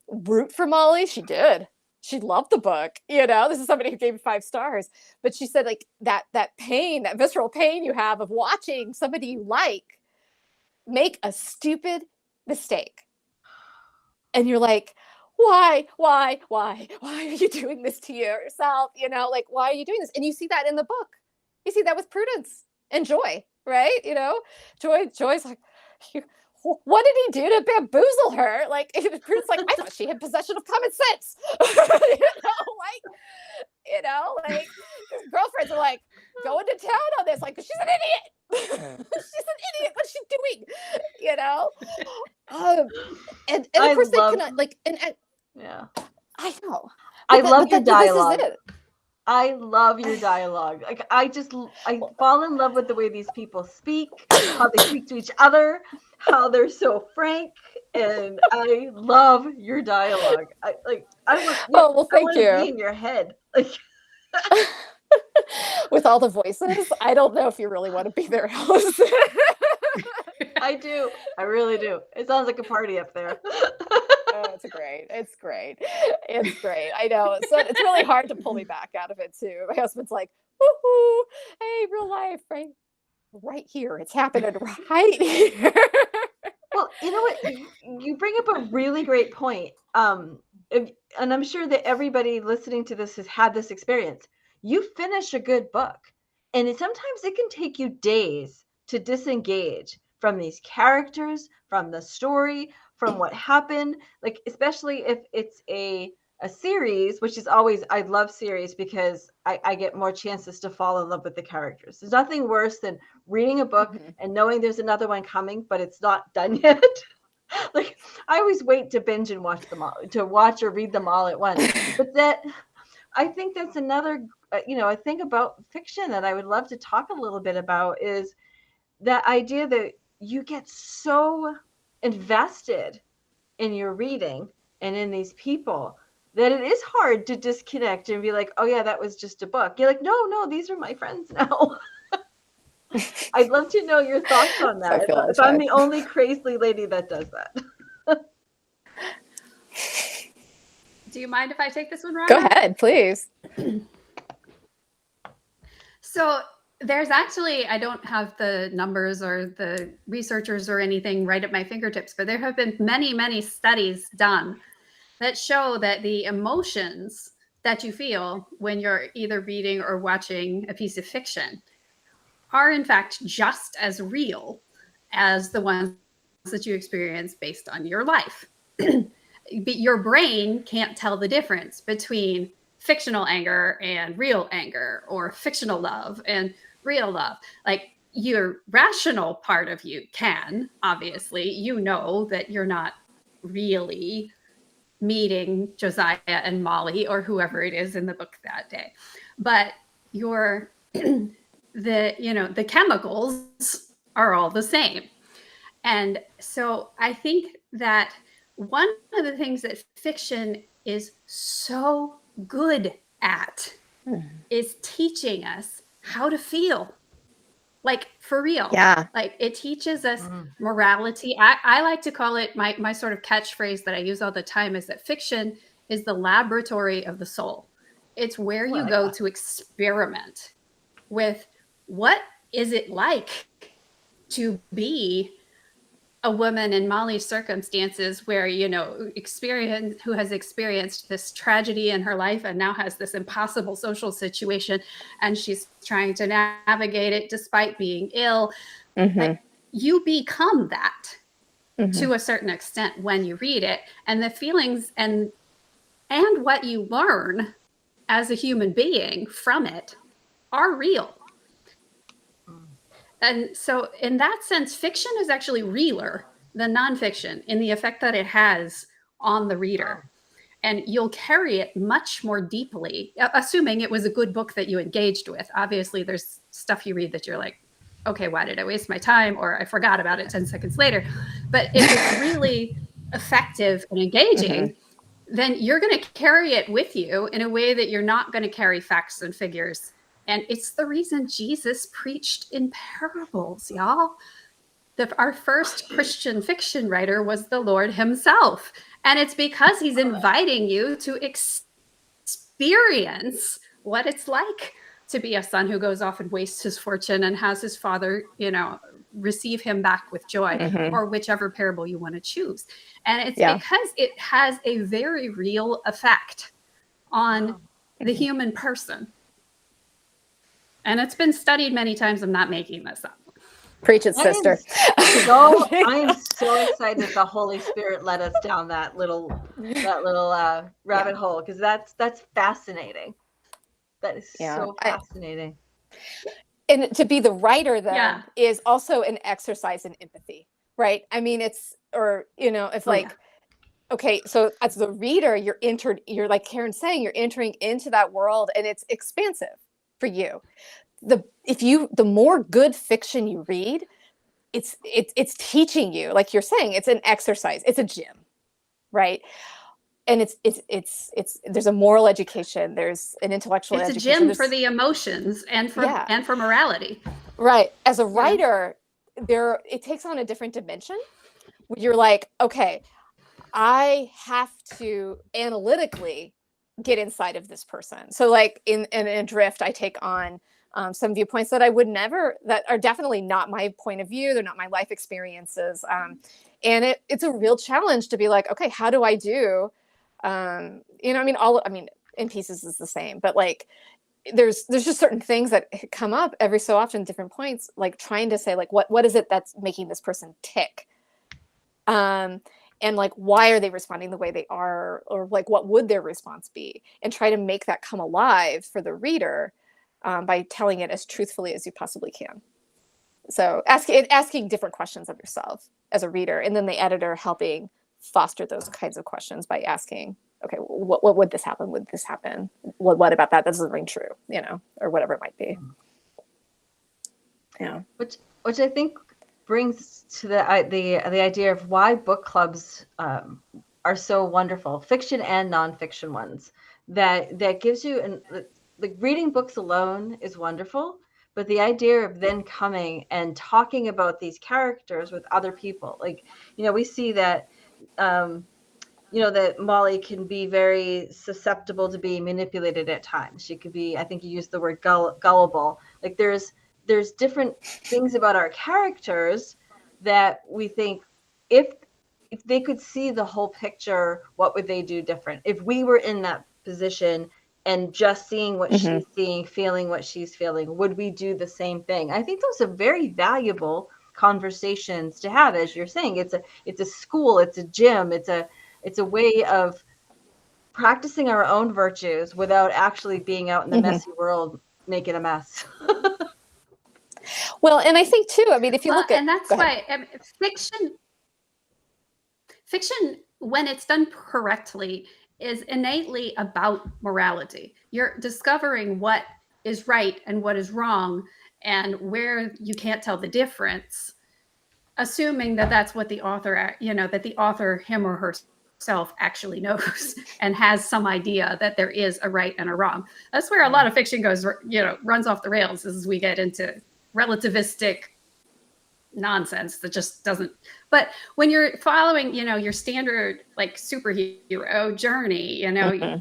root for Molly. She did. She loved the book. You know, this is somebody who gave it 5 stars, but she said like that pain, that visceral pain you have of watching somebody you like make a stupid mistake. And you're like, why are you doing this to yourself? You know, like, why are you doing this? And you see that in the book. You see that with Prudence and Joy, right? You know, Joy's like, what did he do to bamboozle her? Like, Prudence like, I thought she had possession of common sense. you know, like his girlfriends are like going to town on this, like, she's an idiot. She's an idiot. What's she doing? You know? And of course they cannot like, yeah, I know. I love your dialogue. This is it. I love your dialogue. Like I fall in love with the way these people speak, how they speak to each other, how they're so frank, and I love your dialogue. I want thank you. Be in your head, like with all the voices. I don't know if you really want to be their host. I do. I really do. It sounds like a party up there. Oh, it's great. It's great. I know. So it's really hard to pull me back out of it too. My husband's like, woohoo, hey, real life, right here. It's happening right here. Well, you know what? You bring up a really great point. And I'm sure that everybody listening to this has had this experience. You finish a good book, and sometimes it can take you days to disengage from these characters, from the story, from what happened. Like, especially if it's a series, which is always, I love series because I get more chances to fall in love with the characters. There's nothing worse than reading a book and knowing there's another one coming, but it's not done yet. Like, I always wait to binge and watch them all, to watch or read them all at once. But I think that's another, a thing about fiction that I would love to talk a little bit about is that idea that you get so invested in your reading and in these people that it is hard to disconnect and be like, oh yeah, that was just a book. You're like, no, these are my friends now. I'd love to know your thoughts on that. If I'm the only crazy lady that does that. Do you mind if I take this one, Rhonda? Go ahead, please. So there's actually, I don't have the numbers or the researchers or anything right at my fingertips, but there have been many, many studies done that show that the emotions that you feel when you're either reading or watching a piece of fiction are in fact just as real as the ones that you experience based on your life. But your brain can't tell the difference between fictional anger and real anger, or fictional love and real love. Like, your rational part of you can, obviously, you know that you're not really meeting Josiah and Molly or whoever it is in the book that day, but your the chemicals are all the same. And so I think that one of the things that fiction is so good at is teaching us how to feel, like, for real. Yeah. Like, it teaches us morality. I like to call it, my sort of catchphrase that I use all the time is that fiction is the laboratory of the soul. It's where you go to experiment with what is it like to be a woman in Molly's circumstances, where, who has experienced this tragedy in her life and now has this impossible social situation, and she's trying to navigate it despite being ill. Like, you become that to a certain extent when you read it, and the feelings and what you learn as a human being from it are real. And so in that sense, fiction is actually realer than nonfiction in the effect that it has on the reader. And you'll carry it much more deeply, assuming it was a good book that you engaged with. Obviously, there's stuff you read that you're like, okay, why did I waste my time? Or I forgot about it 10 seconds later. But if it's really effective and engaging, then you're going to carry it with you in a way that you're not going to carry facts and figures. And it's the reason Jesus preached in parables, y'all. Our first Christian fiction writer was the Lord himself. And it's because he's inviting you to experience what it's like to be a son who goes off and wastes his fortune and has his father, receive him back with joy, or whichever parable you want to choose. And it's because it has a very real effect on the human person. And it's been studied many times. I'm not making this up. Preach it, sister. I am so excited the Holy Spirit led us down that little rabbit hole, because that's fascinating. That is so fascinating. And to be the writer then is also an exercise in empathy, right? I mean, it's like, okay, so as the reader, you're like Karen's saying, you're entering into that world, and it's expansive for you. The more good fiction you read, it's teaching you, like you're saying, it's an exercise, it's a gym, right? And it's there's a moral education, there's an intellectual education. It's a gym for the emotions and for morality. Right. As a writer, it takes on a different dimension where you're like, okay, I have to analytically get inside of this person. So like in Adrift, I take on some viewpoints that that are definitely not my point of view. They're not my life experiences. And it's a real challenge to be like, okay, how do I do, In Pieces is the same, but like, there's just certain things that come up every so often, different points, like trying to say like, what is it that's making this person tick? And like, why are they responding the way they are? Or like, what would their response be? And try to make that come alive for the reader by telling it as truthfully as you possibly can. So asking different questions of yourself as a reader, and then the editor helping foster those kinds of questions by asking, okay, what would this happen? Would this happen? What about that? That doesn't ring true, or whatever it might be. Yeah. Which I think brings to the idea of why book clubs are so wonderful, fiction and nonfiction ones. That gives you like reading books alone is wonderful, but the idea of then coming and talking about these characters with other people, like we see that that Molly can be very susceptible to being manipulated at times. She could be, I think you used the word gullible. Like there's different things about our characters that we think if they could see the whole picture, what would they do different? If we were in that position and just seeing what she's seeing, feeling what she's feeling, would we do the same thing? I think those are very valuable conversations to have. As you're saying, it's a school, it's a gym, it's a way of practicing our own virtues without actually being out in the messy world making a mess. Well, and I think too, I mean, if you look at, and that's why fiction, when it's done correctly, is innately about morality. You're discovering what is right and what is wrong, and where you can't tell the difference, assuming that that's what the author, that the author, him or herself, actually knows and has some idea that there is a right and a wrong. That's where a lot of fiction goes, runs off the rails as we get into relativistic nonsense that just doesn't. But when you're following, your standard like superhero journey,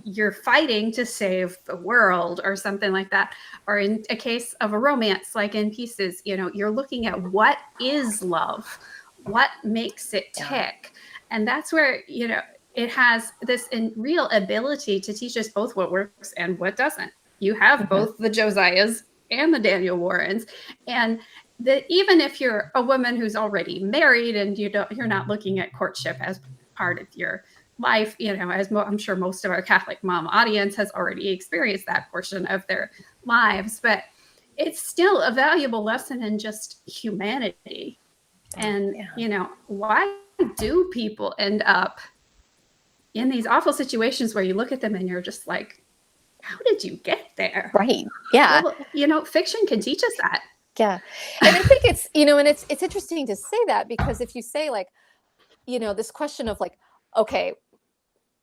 you're fighting to save the world or something like that. Or in a case of a romance, like in Pieces, you're looking at what is love, what makes it tick. And that's where, it has this real ability to teach us both what works and what doesn't. You have both the Josiahs and the Daniel Warrens, and that even if you're a woman who's already married and you're not looking at courtship as part of your life, as I'm sure most of our Catholic mom audience has already experienced that portion of their lives, but it's still a valuable lesson in just humanity. And why do people end up in these awful situations where you look at them and you're just like, how did you get there? Right. Yeah. Well, fiction can teach us that. Yeah. And I think it's, and it's interesting to say that, because if you say like, this question of like, okay,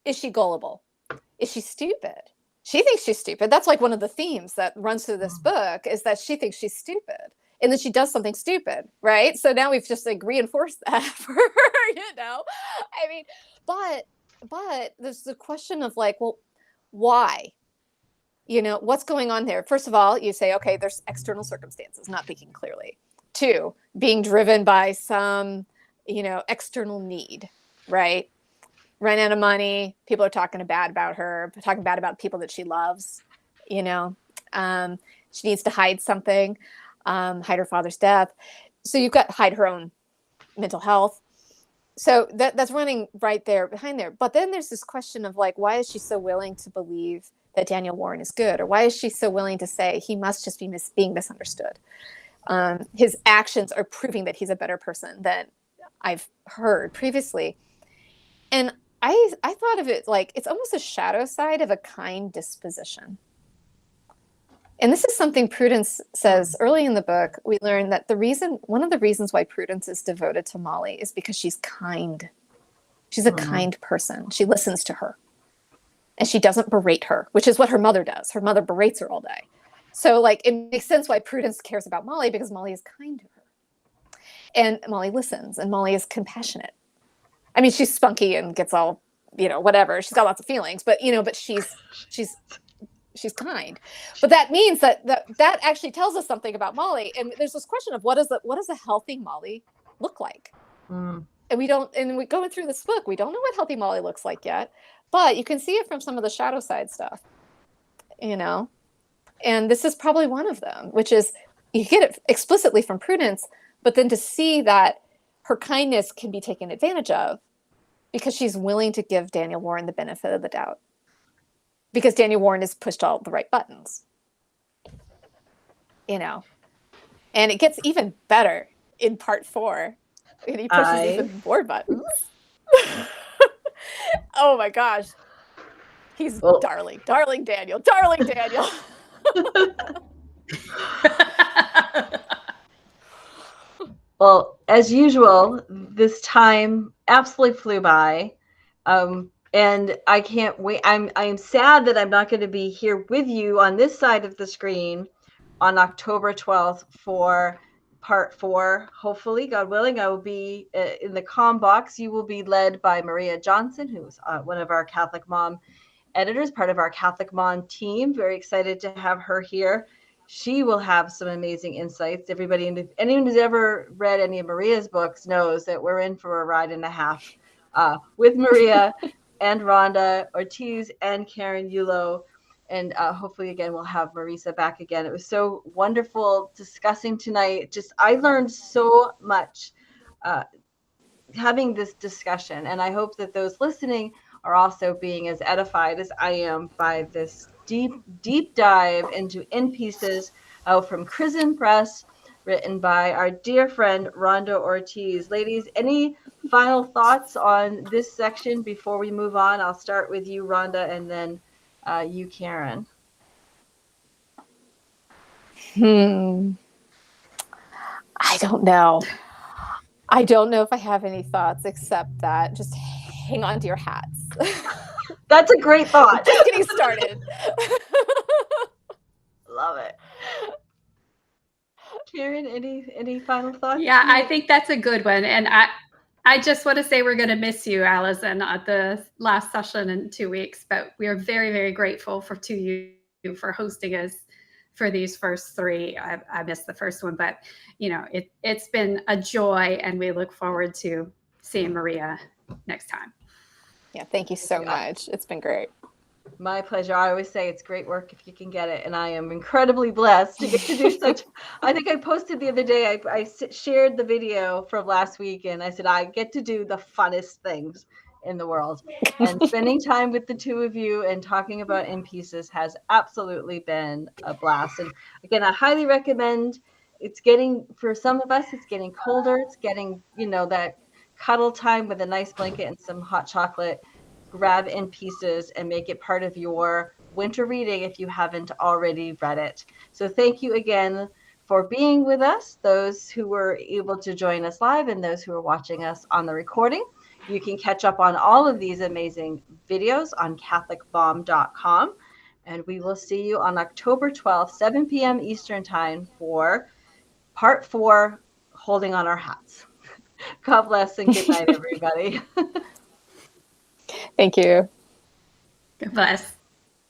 is she gullible? Is she stupid? She thinks she's stupid. That's like one of the themes that runs through this book, is that she thinks she's stupid. And then she does something stupid, right? So now we've just like reinforced that for her, I mean, but there's the question of like, well, why? What's going on there? First of all, you say, okay, there's external circumstances, not thinking clearly. 2, being driven by some, external need, right? Run out of money. People are talking bad about her, talking bad about people that she loves. She needs to hide something, hide her father's death. So you've got hide her own mental health. So that's running right there behind there. But then there's this question of like, why is she so willing to believe that Daniel Warren is good? Or why is she so willing to say he must just be being misunderstood? His actions are proving that he's a better person than I've heard previously. And I thought of it like it's almost a shadow side of a kind disposition. And this is something Prudence says early in the book. We learn that one of the reasons why Prudence is devoted to Molly is because she's kind. She's a kind person. She listens to her. And she doesn't berate her, which is what her mother does. Her mother berates her all day. So like it makes sense why Prudence cares about Molly, because Molly is kind to her. And Molly listens, and Molly is compassionate. I mean, she's spunky and gets all, whatever. She's got lots of feelings, but she's kind. But that means that actually tells us something about Molly. And there's this question of what does a healthy Molly look like? And we going through this book, we don't know what healthy Molly looks like yet, but you can see it from some of the shadow side stuff, and this is probably one of them, which is you get it explicitly from Prudence, but then to see that her kindness can be taken advantage of because she's willing to give Daniel Warren the benefit of the doubt. Because Daniel Warren has pushed all the right buttons. And it gets even better in part 4. And he pushes even more buttons. Oh my gosh. He's darling Daniel. Darling Daniel. Well, as usual, this time absolutely flew by. And I can't wait. I'm sad that I'm not going to be here with you on this side of the screen on October 12th for part 4. Hopefully, God willing, I will be in the comm box. You will be led by Maria Johnson, who's one of our Catholic Mom editors, part of our Catholic Mom team. Very excited to have her here. She will have some amazing insights. Everybody, and if anyone who's ever read any of Maria's books knows that we're in for a ride and a half with Maria and Rhonda, Ortiz, and Karen Yulo. And hopefully, again, we'll have Marisa back again. It was so wonderful discussing tonight. I learned so much having this discussion. And I hope that those listening are also being as edified as I am by this deep dive into In Pieces from Chrism Press, written by our dear friend Rhonda Ortiz. Ladies, any final thoughts on this section before we move on? I'll start with you, Rhonda, and then you, Karen. I don't know. I don't know if I have any thoughts except that just hang on to your hats. That's a great thought. Just getting started. Love it. Karen, any final thoughts? Yeah, I think that's a good one. And I just want to say we're going to miss you, Allison, at the last session in 2 weeks. But we are very, very grateful to you for hosting us for these first 3. I missed the first one, but it's been a joy, and we look forward to seeing Maria next time. Yeah, thank you so much. It's been great. My pleasure. I always say it's great work if you can get it, and I am incredibly blessed to get to do such. I think I posted the other day. I shared the video from last week, and I said I get to do the funnest things in the world, and spending time with the two of you and talking about In Pieces has absolutely been a blast. And again, I highly recommend. It's getting, for some of us, it's getting colder. It's getting, that cuddle time with a nice blanket and some hot chocolate. Grab In Pieces and make it part of your winter reading if you haven't already read it. So thank you again for being with us, those who were able to join us live and those who are watching us on the recording. You can catch up on all of these amazing videos on catholicmom.com. And we will see you on October 12th, 7 p.m. Eastern Time for part 4, Holding on Our Hats. God bless and good night, everybody. Thank you. God bless.